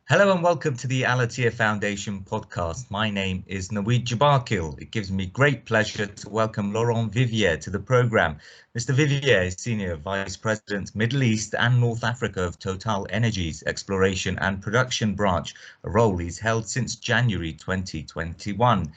Hello and welcome to the Al-Attiyah Foundation podcast. My name is Naweed Jabakil. It gives me great pleasure to welcome Laurent Vivier to the programme. Mr Vivier is Senior Vice President Middle East and North Africa of TotalEnergies Exploration and Production Branch, a role he's held since January 2021.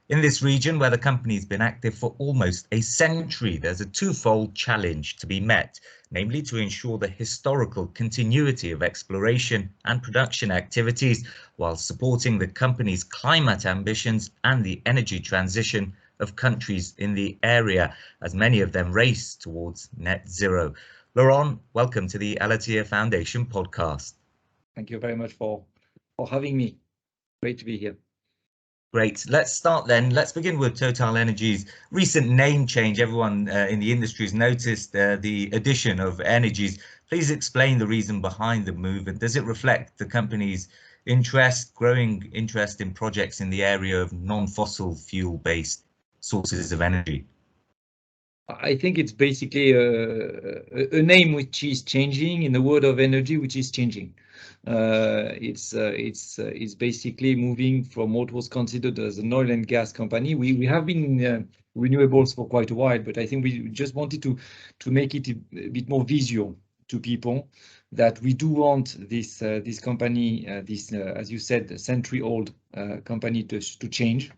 In this region, where the company's been active for almost a century, there's a twofold challenge to be met, namely to ensure the historical continuity of exploration and production activities while supporting the company's climate ambitions and the energy transition of countries in the area, as many of them race towards net zero. Laurent, welcome to the Al-Attiyah Foundation podcast. Thank you very much for having me. Great to be here. Great. Let's start then. Let's begin with TotalEnergies' recent name change. Everyone in the industry has noticed the addition of energies. Please explain the reason behind the move, and does it reflect the company's growing interest in projects in the area of non-fossil fuel-based sources of energy? I think it's basically a name which is changing in the world of energy, which is changing. It's basically moving from what was considered as an oil and gas company. We have been in renewables for quite a while, but I think we just wanted to make it a bit more visual to people that we do want this company, as you said, century-old company to change.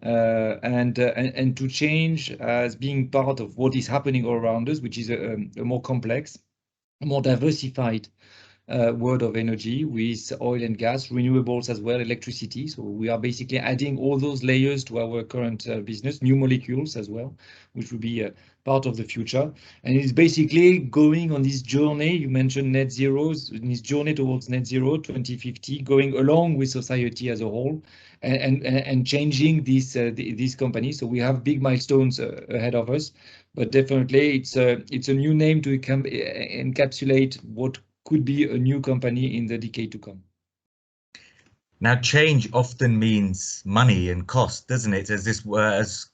And to change as being part of what is happening all around us, which is a more complex, more diversified world of energy with oil and gas, renewables as well, electricity. So we are basically adding all those layers to our current business, new molecules as well, which will be part of the future. And it's basically going on this journey. You mentioned net zero, this journey towards net zero 2050, going along with society as a whole, and changing this company. So we have big milestones ahead of us, but definitely it's a new name to encapsulate what could be a new company in the decade to come. Now, change often means money and cost, doesn't it? As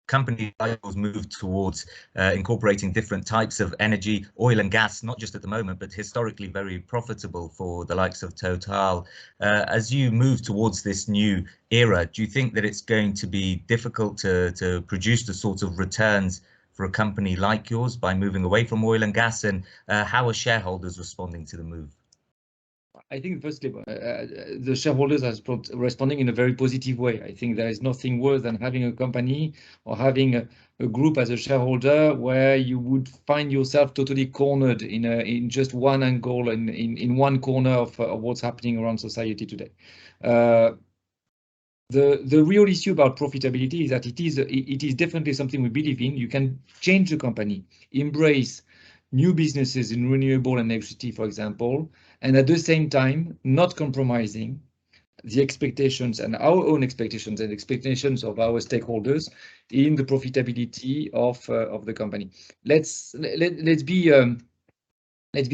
companies like yours move towards incorporating different types of energy, oil and gas, not just at the moment, but historically very profitable for the likes of Total. As you move towards this new era, do you think that it's going to be difficult to produce the sort of returns for a company like yours by moving away from oil and gas, and how are shareholders responding to the move? I think firstly, the shareholders are responding in a very positive way. I think there is nothing worse than having a company or having a group as a shareholder where you would find yourself totally cornered in just one angle and in one corner of what's happening around society today. The real issue about profitability is that it is definitely something we believe in. You can change the company, embrace new businesses in renewable and electricity, for example, and at the same time not compromising the expectations and our own expectations and expectations of our stakeholders in the profitability of the company. Let's be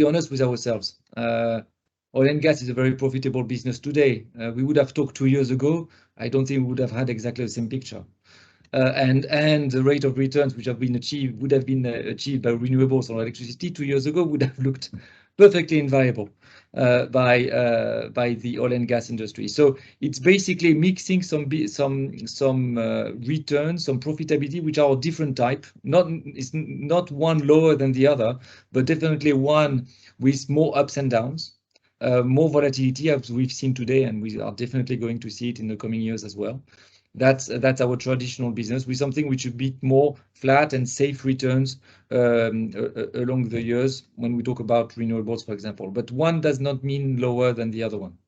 honest with ourselves. Oil and gas is a very profitable business today. We would have talked 2 years ago. I don't think we would have had exactly the same picture. And the rate of returns which would have been achieved by renewables or electricity 2 years ago would have looked perfectly inviable by the oil and gas industry. So it's basically mixing some returns, some profitability, which are different type. It's not one lower than the other, but definitely one with more ups and downs. More volatility as we've seen today, and we are definitely going to see it in the coming years as well. That's our traditional business, with something which is a bit more flat and safe returns along the years when we talk about renewables, for example. But one does not mean lower than the other one.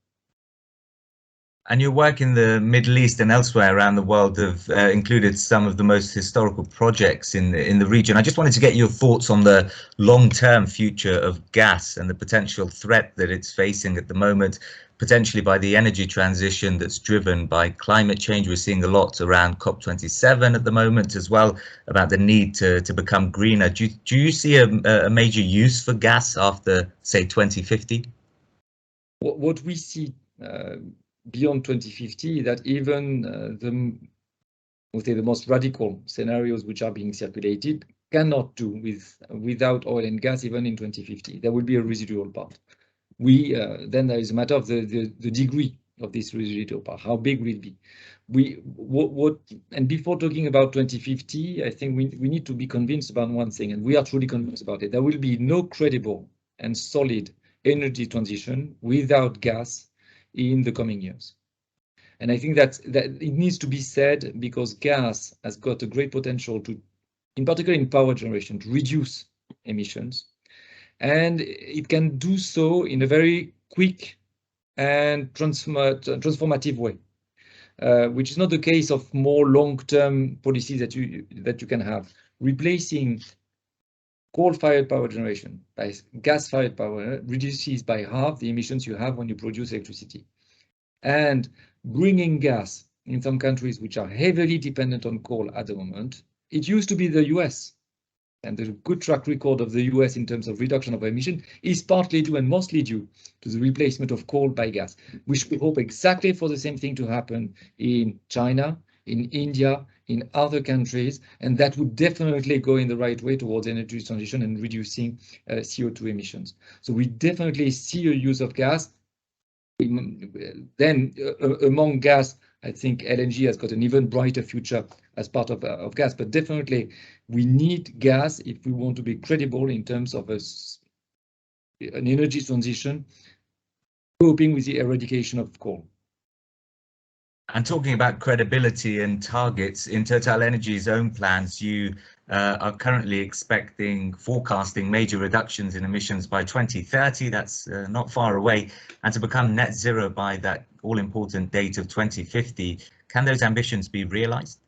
And your work in the Middle East and elsewhere around the world have included some of the most historical projects in the region. I just wanted to get your thoughts on the long-term future of gas and the potential threat that it's facing at the moment, potentially by the energy transition that's driven by climate change. We're seeing a lot around COP27 at the moment as well, about the need to become greener. Do you see a major use for gas after, say, 2050? What we see beyond 2050, that even the most radical scenarios which are being circulated cannot do without oil and gas even in 2050. There will be a residual part. then there is a matter of the degree of this residual power. How big will it be? And before talking about 2050, I think we need to be convinced about one thing, and we are truly convinced about it. There will be no credible and solid energy transition without gas in the coming years. And I think that it needs to be said, because gas has got a great potential to, in particular in power generation, to reduce emissions. And it can do so in a very quick and transformative way, which is not the case of more long-term policies that you can have. Replacing coal-fired power generation by gas-fired power reduces by half the emissions you have when you produce electricity. And bringing gas in some countries which are heavily dependent on coal at the moment, it used to be the US. And the good track record of the US in terms of reduction of emission is partly due and mostly due to the replacement of coal by gas. We should hope exactly for the same thing to happen in China, in India, in other countries, and that would definitely go in the right way towards energy transition and reducing CO2 emissions. So we definitely see a use of gas. Then among gas, I think LNG has got an even brighter future as part of gas, but definitely we need gas if we want to be credible in terms of an energy transition, coping with the eradication of coal. And talking about credibility and targets, in TotalEnergies' own plans, you are currently forecasting major reductions in emissions by 2030. That's not far away, and to become net zero by that all-important date of 2050. Can those ambitions be realized?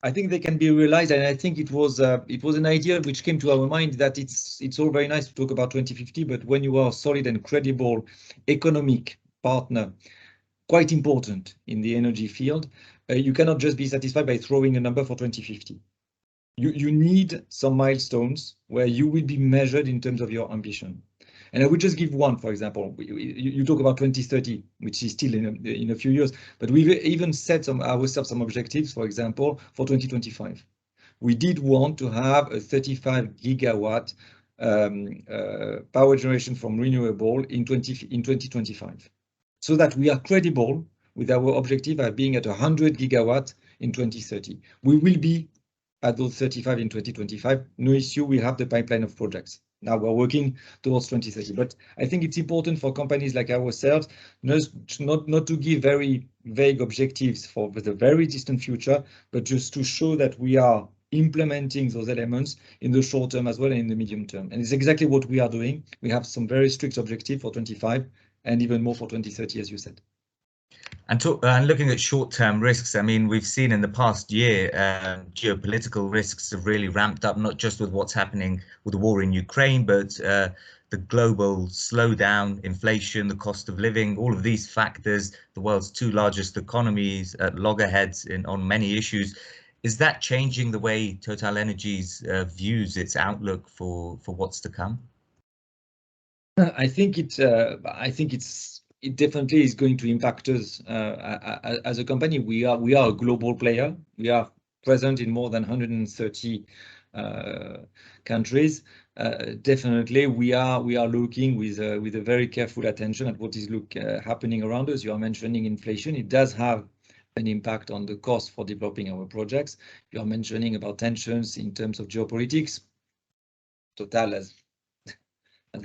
I think they can be realized, and I think it was an idea which came to our mind that it's all very nice to talk about 2050, but when you are a solid and credible economic partner, quite important in the energy field, you cannot just be satisfied by throwing a number for 2050. You need some milestones where you will be measured in terms of your ambition. And I would just give one, for example. You talk about 2030, which is still in a few years, but we've even set ourselves some objectives, for example, for 2025. We did want to have a 35 gigawatt power generation from renewable in 2025, so that we are credible with our objective of being at 100 gigawatt in 2030. We will be at those 35 in 2025, no issue, we have the pipeline of projects. Now we're working towards 2030, but I think it's important for companies like ourselves not to give very vague objectives for the very distant future, but just to show that we are implementing those elements in the short term as well and in the medium term. And it's exactly what we are doing. We have some very strict objectives for 25 and even more for 2030, as you said. And looking at short-term risks, I mean, we've seen in the past year, geopolitical risks have really ramped up, not just with what's happening with the war in Ukraine, but the global slowdown, inflation, the cost of living, all of these factors, the world's two largest economies at loggerheads on many issues. Is that changing the way TotalEnergies views its outlook for what's to come? I think it definitely is going to impact us as a company. We are a global player. We are present in more than 130 countries. Definitely, we are looking with a very careful attention at what is happening around us. You are mentioning inflation. It does have an impact on the cost for developing our projects. You are mentioning about tensions in terms of geopolitics. Total has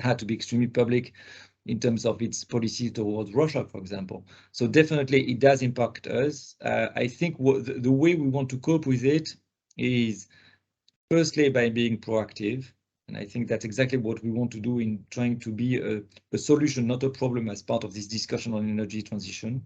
had to be extremely public in terms of its policy towards Russia, for example. So definitely it does impact us. I think the way we want to cope with it is firstly by being proactive. And I think that's exactly what we want to do in trying to be a solution, not a problem, as part of this discussion on energy transition.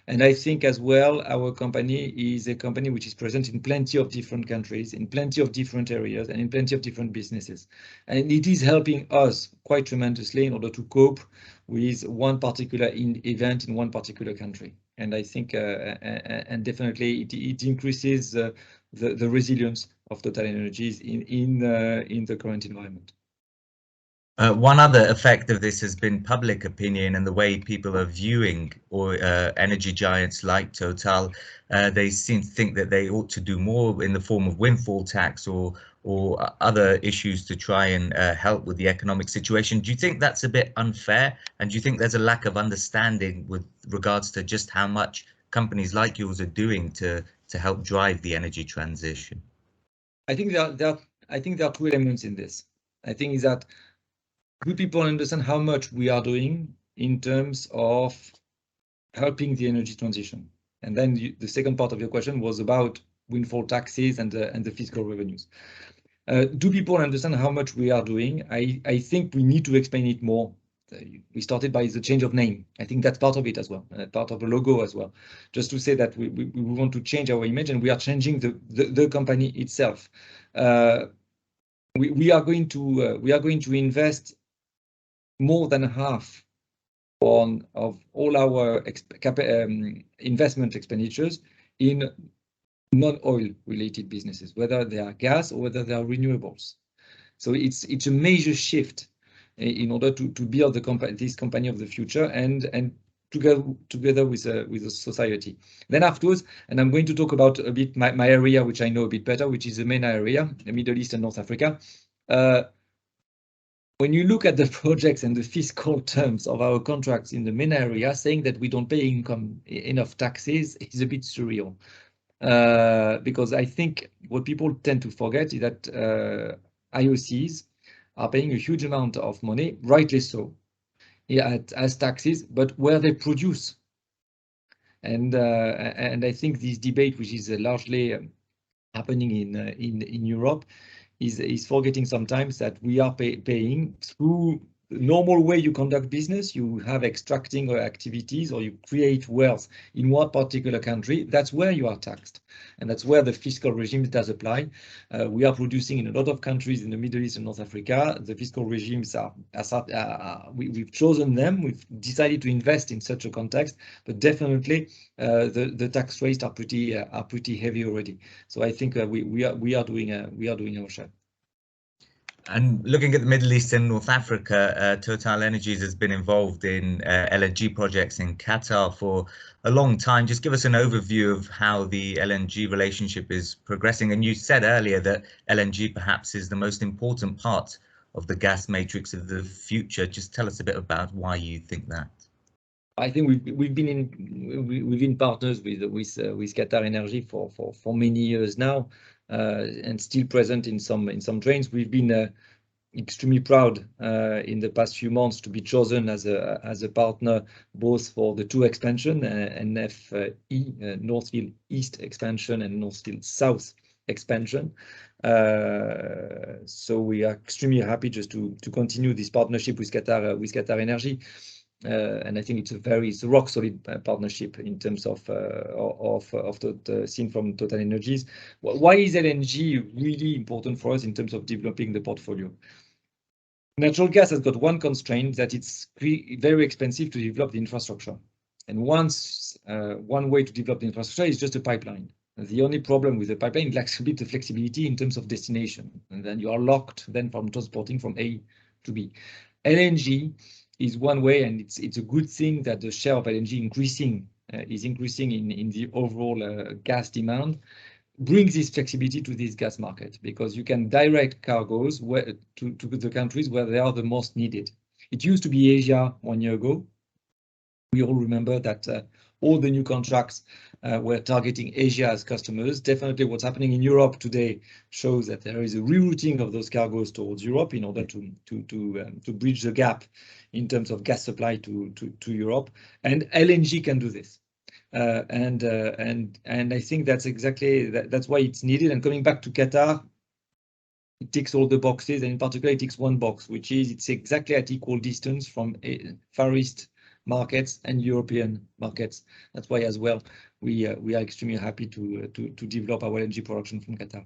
And I think as well, our company is a company which is present in plenty of different countries, in plenty of different areas, and in plenty of different businesses. And it is helping us quite tremendously in order to cope with one particular event in one particular country. And I think, and definitely it increases the resilience of TotalEnergies in the current environment. One other effect of this has been public opinion and the way people are viewing energy giants like Total. They seem to think that they ought to do more in the form of windfall tax or or other issues to try and help with the economic situation. Do you think that's a bit unfair? And do you think there's a lack of understanding with regards to just how much companies like yours are doing to help drive the energy transition? I think there are two elements in this. I think is that do people understand how much we are doing in terms of helping the energy transition? And then the second part of your question was about windfall taxes and the fiscal revenues. Do people understand how much we are doing? I think we need to explain it more. We started by the change of name. I think that's part of it as well, part of the logo as well. Just to say that we want to change our image, and we are changing the company itself. We are going to invest more than half of all our investment expenditures in non-oil related businesses, whether they are gas or whether they are renewables. So it's a major shift in order to build this company of the future and together with the society. Then afterwards, and I'm going to talk about a bit my area, which I know a bit better, which is the MENA area, the Middle East and North Africa. When you look at the projects and the fiscal terms of our contracts in the MENA area, saying that we don't pay enough taxes is a bit surreal. Because I think what people tend to forget is that IOCs are paying a huge amount of money, rightly so, as taxes, but where they produce. And I think this debate, which is largely happening in Europe, is forgetting sometimes that we are paying through the normal way you conduct business. You have extracting activities or you create wealth in one particular country. That's where you are taxed, and that's where the fiscal regime does apply. We are producing in a lot of countries in the Middle East and North Africa. The fiscal regimes we've chosen them. We've decided to invest in such a context, but definitely the tax rates are pretty heavy already. So I think we are doing our share. And looking at the Middle East and North Africa, TotalEnergies has been involved in LNG projects in Qatar for a long time. Just give us an overview of how the LNG relationship is progressing. And you said earlier that LNG perhaps is the most important part of the gas matrix of the future. Just tell us a bit about why you think that. I think we've been partners with QatarEnergy for many years now. And still present in some trains. We've been extremely proud in the past few months to be chosen as a partner both for the two expansion, NFE, North Field East expansion and North Field South expansion. So we are extremely happy just to continue this partnership with QatarEnergy. And I think it's a rock solid partnership in terms of the scene from TotalEnergies. Why is LNG really important for us in terms of developing the portfolio? Natural gas has got one constraint, that it's very expensive to develop the infrastructure. And one way to develop the infrastructure is just a pipeline. The only problem with the pipeline lacks a bit of flexibility in terms of destination, and then you are locked then from transporting from A to B. LNG is one way, and it's a good thing that the share of LNG is increasing in the overall gas demand, brings this flexibility to this gas market, because you can direct cargoes to the countries where they are the most needed. It used to be Asia 1 year ago. We all remember that all the new contracts were targeting Asia as customers. Definitely what's happening in Europe today shows that there is a rerouting of those cargoes towards Europe in order to bridge the gap in terms of gas supply to Europe, and LNG can do this. And I think that's exactly that's why it's needed. And coming back to Qatar, it ticks all the boxes, and in particular it ticks one box, which is it's exactly at equal distance from Far East markets and European markets. That's why as well we are extremely happy to develop our LNG production from Qatar.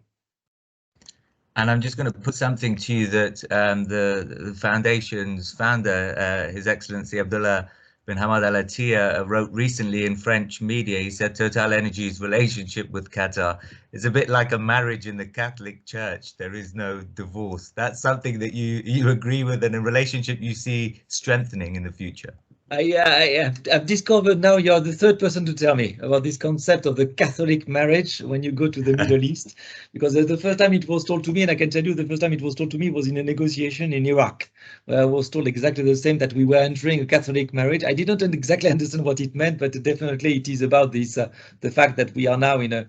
And I'm just going to put something to you that the foundation's founder, His Excellency Abdullah bin Hamad Al-Attiyah, wrote recently in French media. He said TotalEnergies' relationship with Qatar is a bit like a marriage in the Catholic Church. There is no divorce. That's something that you agree with, and a relationship you see strengthening in the future. I've discovered now you're the third person to tell me about this concept of the Catholic marriage when you go to the Middle East, because the first time it was told to me, and I can tell you the first time it was told to me was in a negotiation in Iraq, where I was told exactly the same, that we were entering a Catholic marriage. I didn't exactly understand what it meant, but definitely it is about this, the fact that we are now in a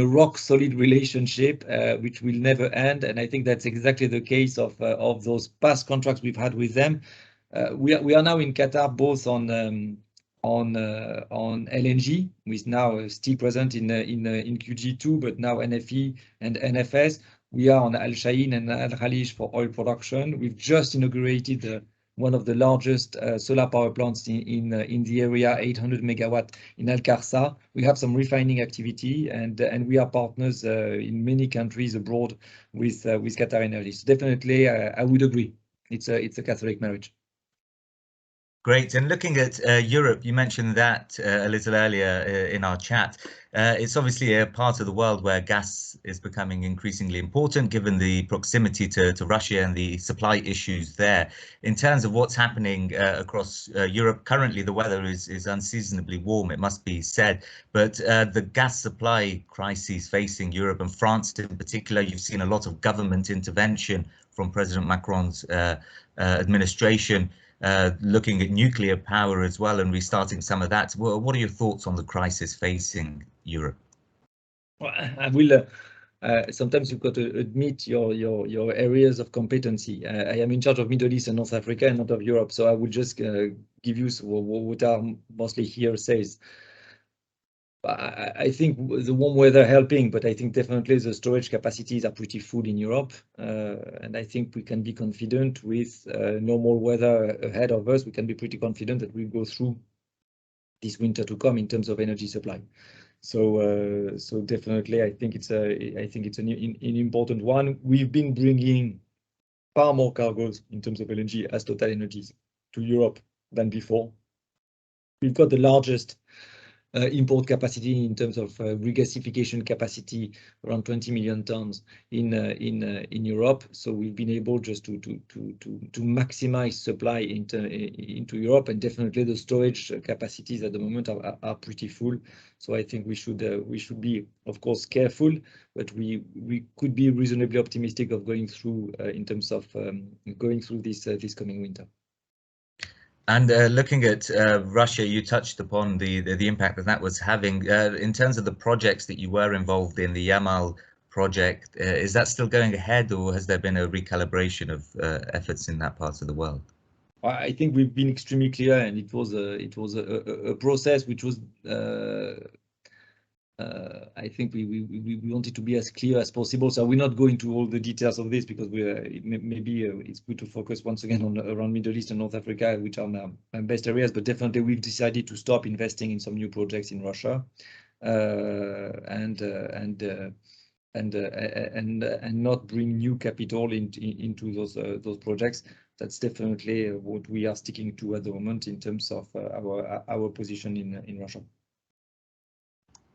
rock solid relationship, which will never end. And I think that's exactly the case of those past contracts we've had with them. We are now in Qatar both on LNG, with now still present in QG2, but now NFE and NFS. We are on Al Shaheen and Al Khalij for oil production. We've just inaugurated one of the largest solar power plants in the area, 800 megawatt in Al Kharsa. We have some refining activity, and we are partners in many countries abroad with TotalEnergies. So definitely, I would agree. It's a Catholic marriage. Great. And looking at Europe, you mentioned that a little earlier in our chat. It's obviously a part of the world where gas is becoming increasingly important, given the proximity to Russia and the supply issues there. In terms of what's happening across Europe, currently the weather is unseasonably warm, it must be said. But the gas supply crises facing Europe and France in particular, you've seen a lot of government intervention from President Macron's administration. Looking at nuclear power as well and restarting some of that. Well, what are your thoughts on the crisis facing Europe? Well, I will. Sometimes you've got to admit your areas of competency. I am in charge of Middle East and North Africa and not of Europe, so I will just give you what are mostly hearsays. I think the warm weather helping, but I think definitely the storage capacities are pretty full in Europe. And I think we can be confident with normal weather ahead of us. We can be pretty confident that we'll go through this winter to come in terms of energy supply. So definitely, I think it's an important one. We've been bringing far more cargoes in terms of LNG as TotalEnergies to Europe than before. We've got the largest import capacity in terms of regasification capacity, around 20 million tons in Europe. So we've been able just to maximize supply into Europe, and definitely the storage capacities at the moment are pretty full. So I think we should be, of course, careful, but we could be reasonably optimistic of going through in terms of going through this coming winter. And looking at Russia, you touched upon the impact that was having in terms of the projects that you were involved in, the Yamal project. Is that still going ahead, or has there been a recalibration of efforts in that part of the world? I think we've been extremely clear, and it was a process which was. I think we wanted to be as clear as possible, so we're not going into all the details of this, because maybe it's good to focus once again on around Middle East and North Africa, which are my best areas. But definitely we've decided to stop investing in some new projects in Russia, and not bring new capital into those projects. That's definitely what we are sticking to at the moment in terms of our position in Russia.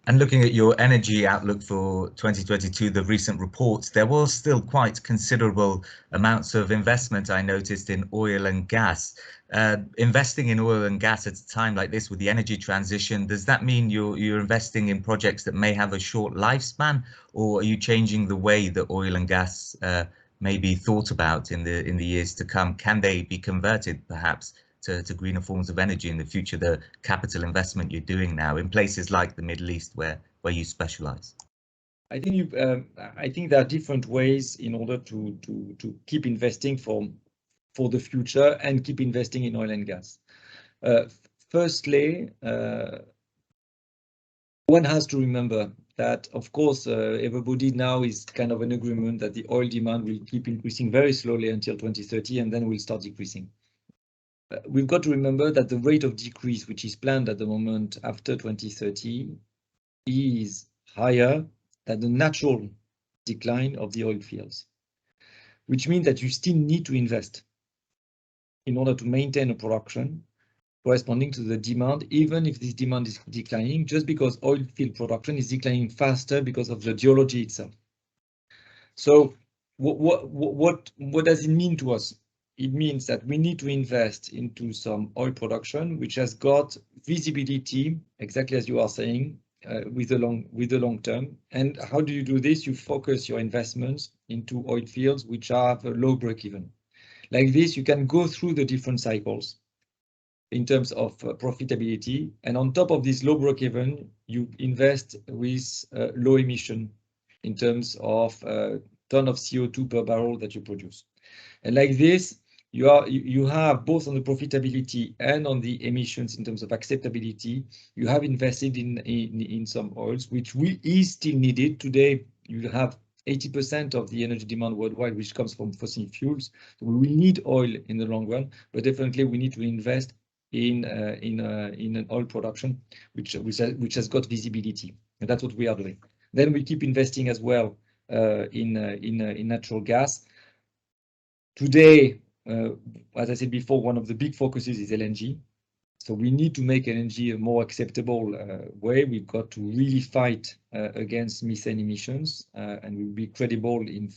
And looking at your energy outlook for 2022, the recent reports, there was still quite considerable amounts of investment, I noticed, in oil and gas. Investing in oil and gas at a time like this with the energy transition, does that mean you're investing in projects that may have a short lifespan, or are you changing the way that oil and gas may be thought about in the years to come? Can they be converted perhaps to greener forms of energy in the future, the capital investment you're doing now in places like the Middle East where you specialize? I think there are different ways in order to keep investing for the future and keep investing in oil and gas. Firstly, one has to remember that, of course, everybody now is kind of in agreement that the oil demand will keep increasing very slowly until 2030, and then will start decreasing. We've got to remember that the rate of decrease, which is planned at the moment after 2030, is higher than the natural decline of the oil fields, which means that you still need to invest in order to maintain a production corresponding to the demand, even if this demand is declining, just because oil field production is declining faster because of the geology itself. So what does it mean to us? it means that we need to invest into some oil production, which has got visibility, exactly as you are saying, with the long term. And how do you do this? You focus your investments into oil fields which have a low break-even. Like this, you can go through the different cycles in terms of profitability. And on top of this low break-even, you invest with low emission in terms of ton of CO2 per barrel that you produce. And like this, you have both on the profitability and on the emissions in terms of acceptability, you have invested in some oils, which is still needed. Today, you have 80% of the energy demand worldwide, which comes from fossil fuels. So we will need oil in the long run, but definitely we need to invest in an oil production, which has got visibility. And that's what we are doing. Then we keep investing as well in natural gas. Today, as I said before, one of the big focuses is LNG. So we need to make LNG a more acceptable way. We've got to really fight against methane emissions, and we'll be credible in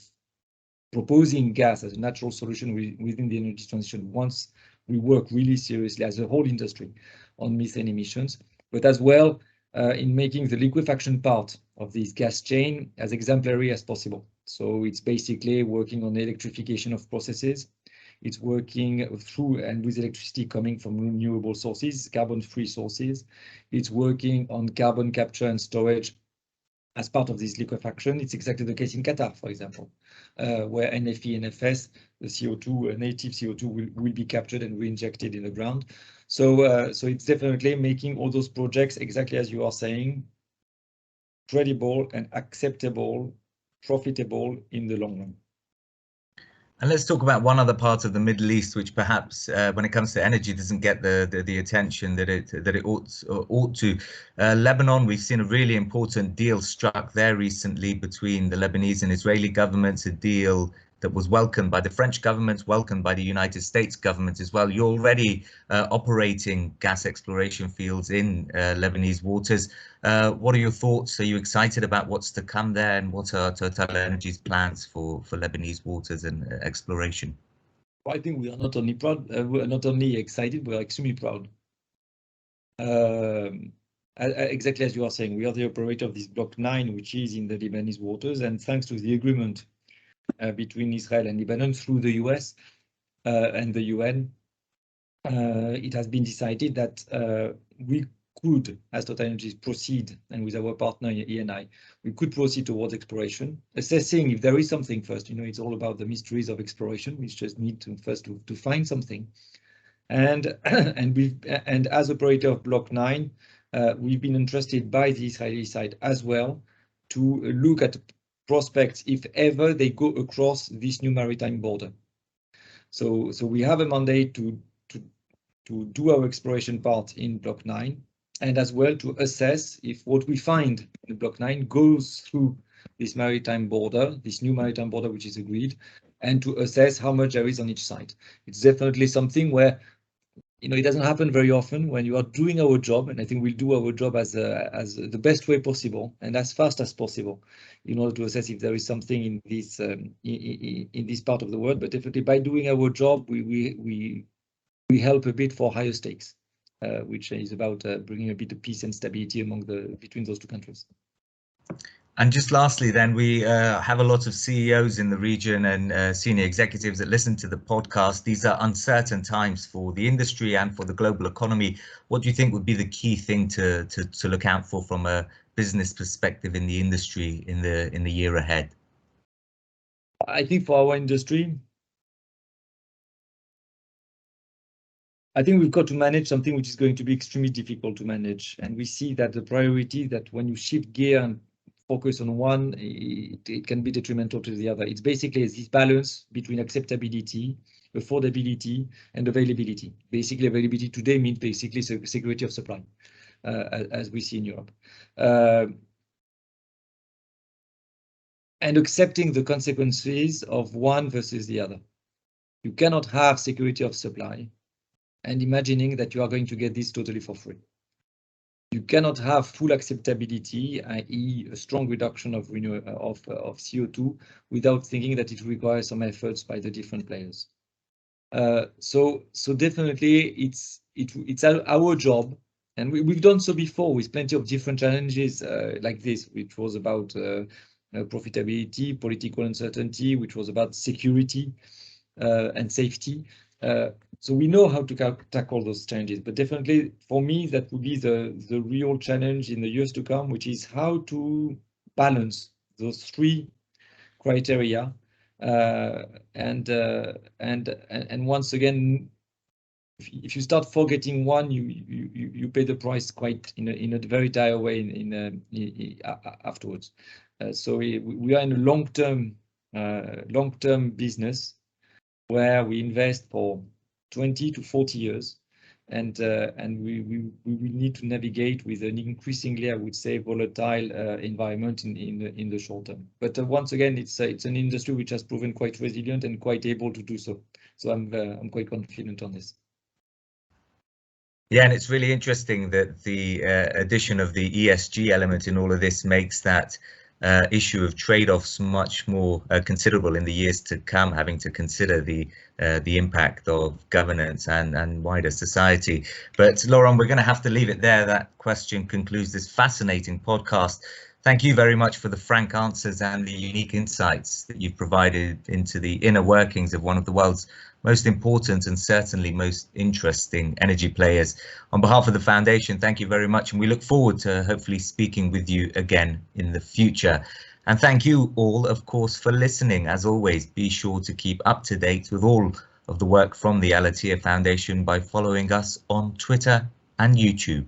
proposing gas as a natural solution within the energy transition once we work really seriously as a whole industry on methane emissions, but as well in making the liquefaction part of this gas chain as exemplary as possible. So it's basically working on the electrification of processes. It's working through and with electricity coming from renewable sources, carbon-free sources. It's working on carbon capture and storage as part of this liquefaction. It's exactly the case in Qatar, for example, where NFE, NFS, the CO2, native CO2 will be captured and reinjected in the ground. So, so it's definitely making all those projects, exactly as you are saying, credible and acceptable, profitable in the long run. And let's talk about one other part of the Middle East, which perhaps, when it comes to energy, doesn't get the attention that it ought to. Lebanon, we've seen a really important deal struck there recently between the Lebanese and Israeli governments, a deal that was welcomed by the French government, welcomed by the United States government as well. You're already operating gas exploration fields in Lebanese waters. What are your thoughts? Are you excited about what's to come there, and what are TotalEnergies' plans for Lebanese waters and exploration? Well, I think we are not only proud, we're not only excited, we're extremely proud. Exactly as you are saying, we are the operator of this Block 9, which is in the Lebanese waters, and thanks to the agreement between Israel and Lebanon through the US and the UN, it has been decided that we could, as TotalEnergies, proceed, and with our partner ENI, we could proceed towards exploration, assessing if there is something first. You know, it's all about the mysteries of exploration. We just need to first to find something. And and as operator of Block 9, we've been entrusted by the Israeli side as well to look at prospects if ever they go across this new maritime border. So we have a mandate to do our exploration part in Block 9, and as well to assess if what we find in Block 9 goes through this maritime border, this new maritime border which is agreed, and to assess how much there is on each side. It's definitely something where, you know, it doesn't happen very often when you are doing our job, and I think we'll do our job as the best way possible and as fast as possible in order to assess if there is something in this part of the world. But definitely by doing our job, we help a bit for higher stakes, which is about bringing a bit of peace and stability between those two countries. And just lastly, then, we have a lot of CEOs in the region and senior executives that listen to the podcast. These are uncertain times for the industry and for the global economy. What do you think would be the key thing to look out for from a business perspective in the industry in the year ahead? I think for our industry, I think we've got to manage something which is going to be extremely difficult to manage. And we see that the priority that when you shift gear and focus on one, it can be detrimental to the other. It's basically this balance between acceptability, affordability, and availability. Basically, availability today means basically security of supply, as we see in Europe. And accepting the consequences of one versus the other. You cannot have security of supply and imagining that you are going to get this totally for free. You cannot have full acceptability, i.e. a strong reduction of CO2, without thinking that it requires some efforts by the different players. So definitely it's our job, and we've done so before with plenty of different challenges like this, which was about profitability, political uncertainty, which was about security and safety. So we know how to tackle those challenges, but definitely for me that would be the real challenge in the years to come, which is how to balance those three criteria. And once again, if you start forgetting one, you pay the price quite in a very dire way afterwards. So we are in a long-term business where we invest for 20 to 40 years, and we will need to navigate with an increasingly, I would say, volatile environment in the short term. But once again, it's an industry which has proven quite resilient and quite able to do so. So I'm quite confident on this. Yeah, and it's really interesting that the addition of the ESG element in all of this makes that issue of trade-offs much more considerable in the years to come, having to consider the impact of governance and wider society. But Laurent, we're going to have to leave it there. That question concludes this fascinating podcast. Thank you very much for the frank answers and the unique insights that you've provided into the inner workings of one of the world's most important and certainly most interesting energy players. On behalf of the Foundation, thank you very much, and we look forward to hopefully speaking with you again in the future. And thank you all, of course, for listening. As always, be sure to keep up to date with all of the work from the Al-Attiyah Foundation by following us on Twitter and YouTube.